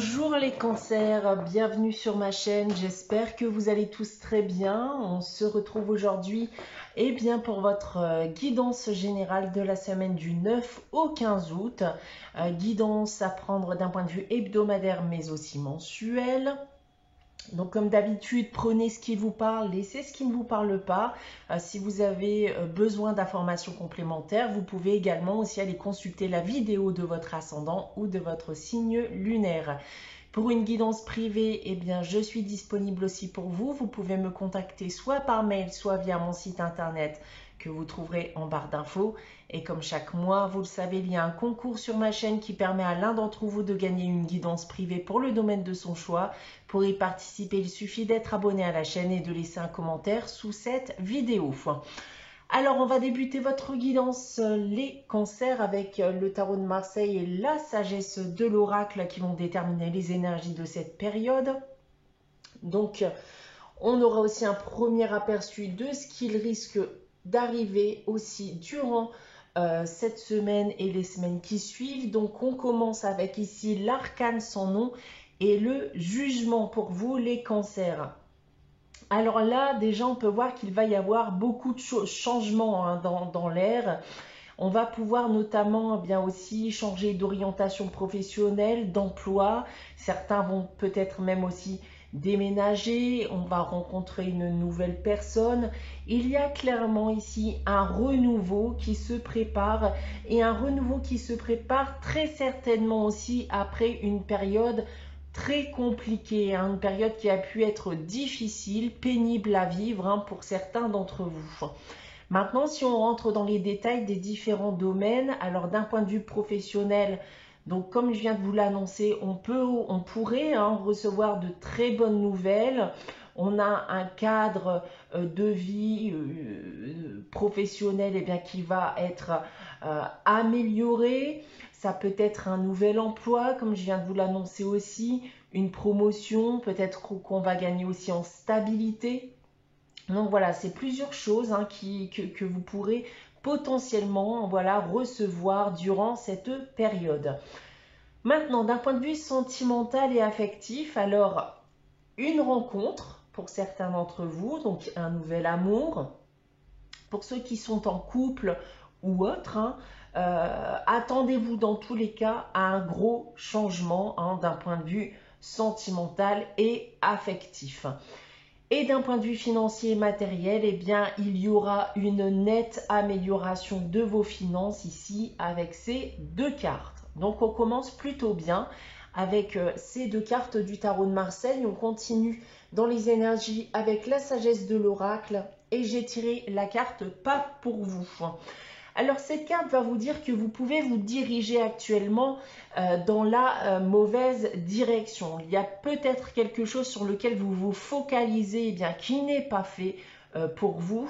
Bonjour les cancers, bienvenue sur ma chaîne, j'espère que vous allez tous très bien. On se retrouve aujourd'hui pour votre guidance générale de la semaine du 9 au 15 août. Guidance à prendre d'un point de vue hebdomadaire mais aussi mensuel. Donc comme d'habitude, prenez ce qui vous parle, laissez ce qui ne vous parle pas. Si vous avez besoin d'informations complémentaires, vous pouvez également aussi aller consulter la vidéo de votre ascendant ou de votre signe lunaire. Pour une guidance privée, je suis disponible aussi pour vous. Vous pouvez me contacter soit par mail, soit via mon site internet que vous trouverez en barre d'infos. Et comme chaque mois, vous le savez, il y a un concours sur ma chaîne qui permet à l'un d'entre vous de gagner une guidance privée pour le domaine de son choix. Pour y participer, il suffit d'être abonné à la chaîne et de laisser un commentaire sous cette vidéo. Alors, on va débuter votre guidance, les cancers, avec le tarot de Marseille et la sagesse de l'oracle qui vont déterminer les énergies de cette période. Donc, on aura aussi un premier aperçu de ce qu'il risque d'arriver aussi durant cette semaine et les semaines qui suivent. Donc, on commence avec ici l'arcane sans nom et le jugement pour vous, les cancers. Alors là, déjà, on peut voir qu'il va y avoir beaucoup de changements dans l'air. On va pouvoir notamment aussi changer d'orientation professionnelle, d'emploi. Certains vont peut-être même aussi déménager. On va rencontrer une nouvelle personne. Il y a clairement ici un renouveau qui se prépare et un renouveau qui se prépare très certainement aussi après une période très compliquée, une période qui a pu être difficile, pénible à vivre pour certains d'entre vous. Maintenant, si on rentre dans les détails des différents domaines, alors d'un point de vue professionnel, donc comme je viens de vous l'annoncer, on pourrait recevoir de très bonnes nouvelles. On a un cadre de vie professionnel qui va être amélioré. Ça peut être un nouvel emploi, comme je viens de vous l'annoncer aussi, une promotion, peut-être qu'on va gagner aussi en stabilité. Donc voilà, c'est plusieurs choses que vous pourrez potentiellement recevoir durant cette période. Maintenant, d'un point de vue sentimental et affectif, alors une rencontre pour certains d'entre vous, donc un nouvel amour. Pour ceux qui sont en couple ou autres, attendez-vous dans tous les cas à un gros changement d'un point de vue sentimental et affectif. Et d'un point de vue financier et matériel, il y aura une nette amélioration de vos finances ici avec ces deux cartes. Donc, on commence plutôt bien avec ces deux cartes du tarot de Marseille. On continue dans les énergies avec la sagesse de l'oracle et j'ai tiré la carte pas pour vous. Alors, cette carte va vous dire que vous pouvez vous diriger actuellement dans la mauvaise direction. Il y a peut-être quelque chose sur lequel vous vous focalisez qui n'est pas fait pour vous.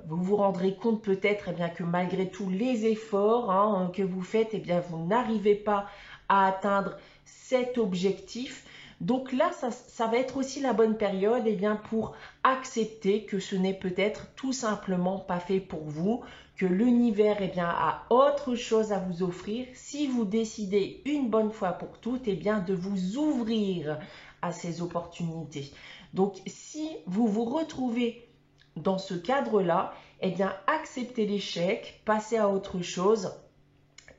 Vous vous rendrez compte peut-être que malgré tous les efforts que vous faites, vous n'arrivez pas à atteindre cet objectif. Donc là, ça va être aussi la bonne période pour accepter que ce n'est peut-être tout simplement pas fait pour vous, que l'univers a autre chose à vous offrir si vous décidez une bonne fois pour toutes de vous ouvrir à ces opportunités. Donc si vous vous retrouvez dans ce cadre-là, acceptez l'échec, passez à autre chose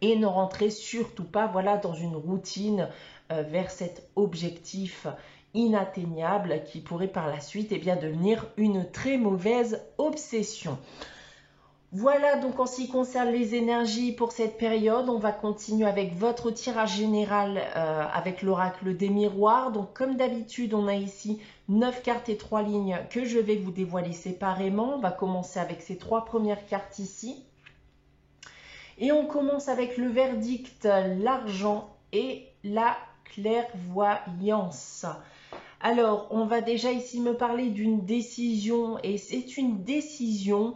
et ne rentrez surtout pas dans une routine vers cet objectif inatteignable qui pourrait par la suite devenir une très mauvaise obsession. Voilà donc en ce qui concerne les énergies pour cette période. On va continuer avec votre tirage général avec l'oracle des miroirs. Donc comme d'habitude, on a ici 9 cartes et 3 lignes que je vais vous dévoiler séparément. On va commencer avec ces 3 premières cartes ici. Et on commence avec le verdict, l'argent et la clairvoyance. Alors, on va déjà ici me parler d'une décision et c'est une décision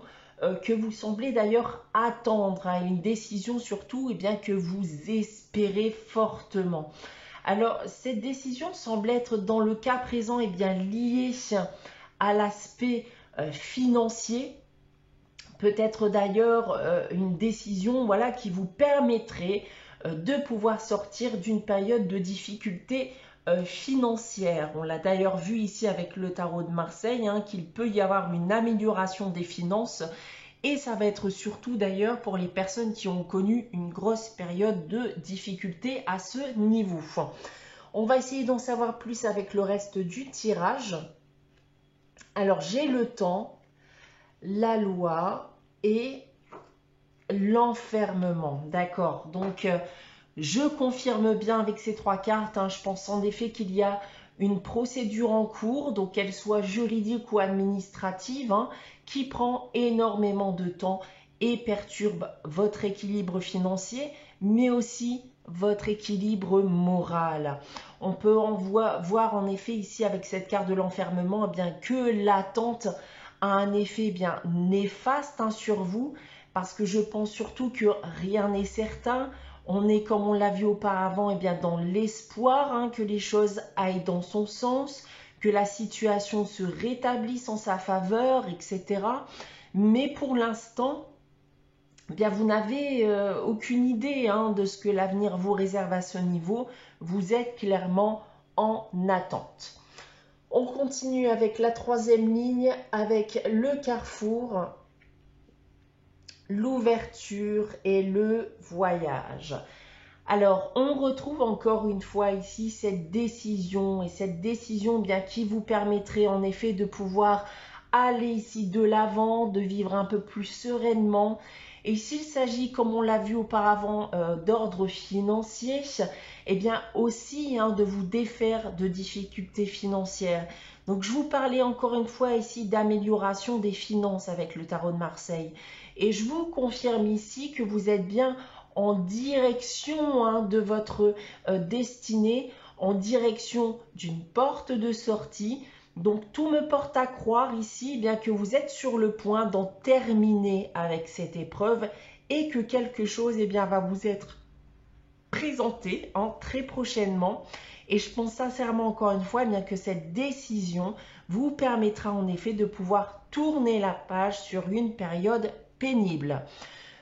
que vous semblez d'ailleurs attendre, une décision surtout que vous espérez fortement. Alors, cette décision semble être dans le cas présent liée à l'aspect financier. Peut-être d'ailleurs une décision qui vous permettrait de pouvoir sortir d'une période de difficulté financière. On l'a d'ailleurs vu ici avec le tarot de Marseille, hein, qu'il peut y avoir une amélioration des finances. Et ça va être surtout d'ailleurs pour les personnes qui ont connu une grosse période de difficulté à ce niveau. On va essayer d'en savoir plus avec le reste du tirage. Alors j'ai le temps, la loi et l'enfermement. D'accord, donc je confirme bien avec ces trois cartes, hein, je pense en effet qu'il y a une procédure en cours, donc qu'elle soit juridique ou administrative, hein, qui prend énormément de temps et perturbe votre équilibre financier, mais aussi votre équilibre moral. On peut voir en effet ici avec cette carte de l'enfermement, eh bien que l'attente a un effet bien néfaste, hein, sur vous, parce que je pense surtout que rien n'est certain. On est, comme on l'a vu auparavant, eh bien dans l'espoir, hein, que les choses aillent dans son sens, que la situation se rétablisse en sa faveur, etc. Mais pour l'instant, eh bien vous n'avez aucune idée, hein, de ce que l'avenir vous réserve à ce niveau. Vous êtes clairement en attente. On continue avec la troisième ligne, avec le carrefour, l'ouverture et le voyage. Alors, on retrouve encore une fois ici cette décision, et cette décision bien qui vous permettrait en effet de pouvoir aller ici de l'avant, de vivre un peu plus sereinement. Et s'il s'agit, comme on l'a vu auparavant, d'ordre financier, eh bien aussi, hein, de vous défaire de difficultés financières. Donc je vous parlais encore une fois ici d'amélioration des finances avec le tarot de Marseille. Et je vous confirme ici que vous êtes bien en direction, hein, de votre destinée, en direction d'une porte de sortie. Donc tout me porte à croire ici, eh bien que vous êtes sur le point d'en terminer avec cette épreuve et que quelque chose, eh bien, va vous être présenté, hein, très prochainement. Et je pense sincèrement encore une fois, eh bien que cette décision vous permettra en effet de pouvoir tourner la page sur une période pénible.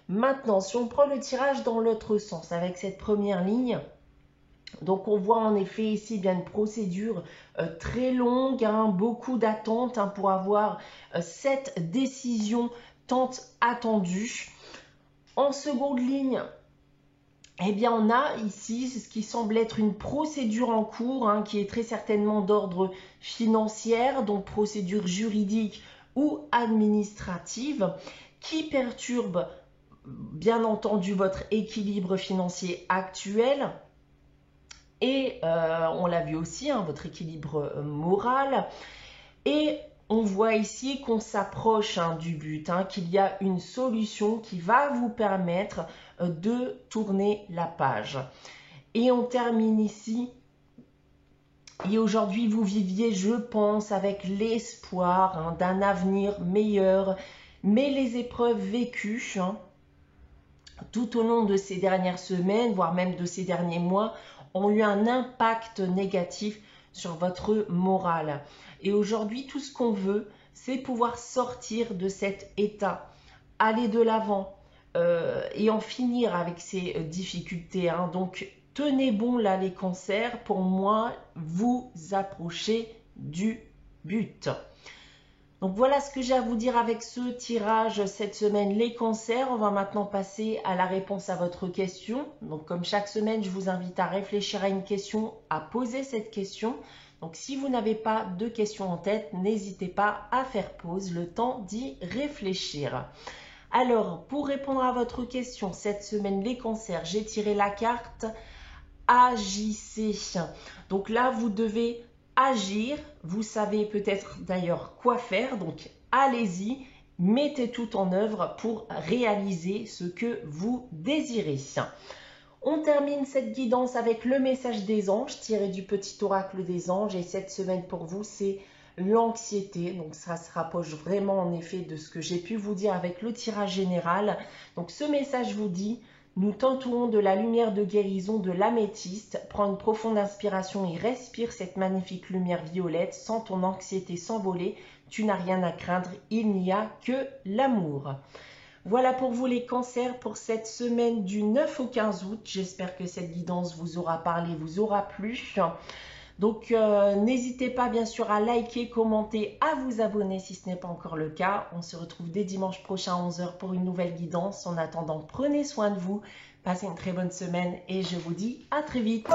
Maintenant, si on prend le tirage dans l'autre sens avec cette première ligne, donc on voit en effet ici bien une procédure très longue, hein, beaucoup d'attentes, hein, pour avoir cette décision tant attendue. En seconde ligne, eh bien on a ici ce qui semble être une procédure en cours, hein, qui est très certainement d'ordre financier, donc procédure juridique ou administrative, qui perturbe bien entendu votre équilibre financier actuel. Et on l'a vu aussi, hein, votre équilibre moral. Et on voit ici qu'on s'approche, hein, du but, hein, qu'il y a une solution qui va vous permettre de tourner la page. Et on termine ici. Et aujourd'hui, vous viviez, je pense, avec l'espoir, hein, d'un avenir meilleur. Mais les épreuves vécues, hein, tout au long de ces dernières semaines, voire même de ces derniers mois, ont eu un impact négatif sur votre morale. Et aujourd'hui, tout ce qu'on veut, c'est pouvoir sortir de cet état, aller de l'avant et en finir avec ces difficultés, hein. Donc, tenez bon là les cancers, pour moi, vous approchez du but. Donc voilà ce que j'ai à vous dire avec ce tirage cette semaine, les cancers. On va maintenant passer à la réponse à votre question. Donc comme chaque semaine, je vous invite à réfléchir à une question, à poser cette question. Donc si vous n'avez pas de questions en tête, n'hésitez pas à faire pause, le temps d'y réfléchir. Alors pour répondre à votre question, cette semaine, les cancers, j'ai tiré la carte Agissez. Donc là, vous devez agir, vous savez peut-être d'ailleurs quoi faire, donc allez-y, mettez tout en œuvre pour réaliser ce que vous désirez. On termine cette guidance avec le message des anges, tiré du petit oracle des anges, et cette semaine pour vous, c'est l'anxiété. Donc ça se rapproche vraiment en effet de ce que j'ai pu vous dire avec le tirage général. Donc ce message vous dit: nous t'entourons de la lumière de guérison de l'améthyste. Prends une profonde inspiration et respire cette magnifique lumière violette. Sens ton anxiété s'envoler. Tu n'as rien à craindre, il n'y a que l'amour. Voilà pour vous les cancers pour cette semaine du 9 au 15 août. J'espère que cette guidance vous aura parlé, vous aura plu. Donc n'hésitez pas bien sûr à liker, commenter, à vous abonner si ce n'est pas encore le cas. On se retrouve dès dimanche prochain à 11 h pour une nouvelle guidance. En attendant, prenez soin de vous, passez une très bonne semaine et je vous dis à très vite.